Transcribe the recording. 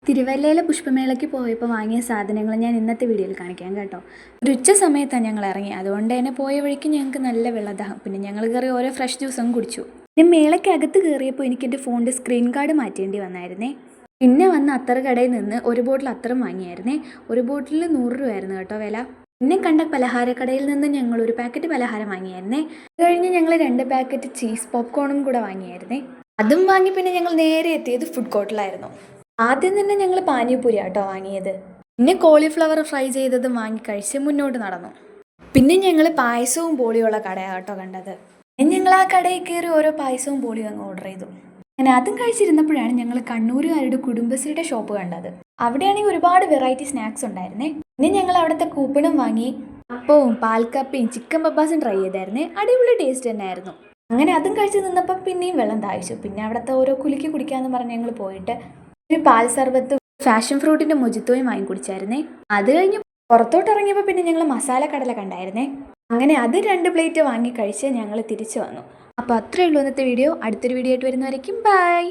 തിരുവല്ലയിലെ പുഷ്പമേളയ്ക്ക് പോയപ്പോൾ വാങ്ങിയ സാധനങ്ങൾ ഞാൻ ഇന്നത്തെ വീഡിയോയിൽ കാണിക്കാം കേട്ടോ. ഒരു ഉച്ച സമയത്താണ് ഞങ്ങൾ ഇറങ്ങി. അതുകൊണ്ട് തന്നെ പോയ വഴിക്ക് ഞങ്ങൾക്ക് നല്ല വെള്ളദാഹം. പിന്നെ ഞങ്ങൾ കയറി ഓരോ ഫ്രഷ് ജ്യൂസും കുടിച്ചു. പിന്നെ മേളയ്ക്കകത്ത് കയറിയപ്പോൾ എനിക്ക് എൻ്റെ ഫോണിൻ്റെ സ്ക്രീൻ ഗാർഡ് മാറ്റേണ്ടി വന്നായിരുന്നേ. പിന്നെ വന്ന് അത്തർ കടയിൽ നിന്ന് ഒരു ബോട്ടിൽ അത്തറും വാങ്ങിയായിരുന്നേ. ഒരു ബോട്ടിൽ 100 രൂപയായിരുന്നു കേട്ടോ വില. പിന്നെ കണ്ട പലഹാരക്കടയിൽ നിന്ന് ഞങ്ങൾ ഒരു പാക്കറ്റ് പലഹാരം വാങ്ങിയായിരുന്നേ. അത് കഴിഞ്ഞ് ഞങ്ങൾ 2 പാക്കറ്റ് ചീസ് പോപ്കോണും കൂടെ വാങ്ങിയായിരുന്നേ. അതും വാങ്ങി പിന്നെ ഞങ്ങൾ നേരെ എത്തിയത് ഫുഡ് കോർട്ടിലായിരുന്നു. ആദ്യം തന്നെ ഞങ്ങൾ പാനിപൂരി ആട്ടോ വാങ്ങിയത്. പിന്നെ കോളിഫ്ലവർ ഫ്രൈ ചെയ്തതും വാങ്ങി കഴിച്ച് മുന്നോട്ട് നടന്നു. പിന്നെ ഞങ്ങൾ പായസവും ബോളിയുള്ള കടയാട്ടോ കണ്ടത്. പിന്നെ ഞങ്ങൾ ആ കടയിൽ കയറി ഓരോ പായസവും ബോളിയും അങ്ങ് ഓർഡർ ചെയ്തു. അങ്ങനെ അതും കഴിച്ചിരുന്നപ്പോഴാണ് ഞങ്ങൾ കണ്ണൂരുകാരുടെ കുടുംബശ്രീയുടെ ഷോപ്പ് കണ്ടത്. അവിടെയാണെങ്കിൽ ഒരുപാട് വെറൈറ്റി സ്നാക്സ് ഉണ്ടായിരുന്നേ. പിന്നെ ഞങ്ങൾ അവിടുത്തെ കൂപ്പണും വാങ്ങി അപ്പവും പാൽക്കപ്പയും ചിക്കൻ പപ്പാസും ട്രൈ ചെയ്തായിരുന്നേ. അടിപൊളി ടേസ്റ്റ് തന്നെയായിരുന്നു. അങ്ങനെ അതും കഴിച്ച് നിന്നപ്പോൾ പിന്നെയും വെള്ളം ദാഹിച്ചു. പിന്നെ അവിടുത്തെ ഓരോ കുലുക്കി കുടിക്കാമെന്ന് പറഞ്ഞ് ഞങ്ങൾ പോയിട്ട് ഒരു പാൽ സർബത്ത് ഫാഷൻ ഫ്രൂട്ടിൻ്റെ മൊജിത്തോയും വാങ്ങി കുടിച്ചായിരുന്നേ. അത് കഴിഞ്ഞ് പുറത്തോട്ട് ഇറങ്ങിയപ്പോൾ പിന്നെ ഞങ്ങൾ മസാല കടല കണ്ടായിരുന്നേ. അങ്ങനെ അത് 2 പ്ലേറ്റ് വാങ്ങി കഴിച്ച് ഞങ്ങൾ തിരിച്ചു വന്നു. അപ്പോൾ അത്രയേ ഉള്ളൂ ഇന്നത്തെ വീഡിയോ. അടുത്തൊരു വീഡിയോ ആയിട്ട് വരുന്നവരേക്കും ബൈ.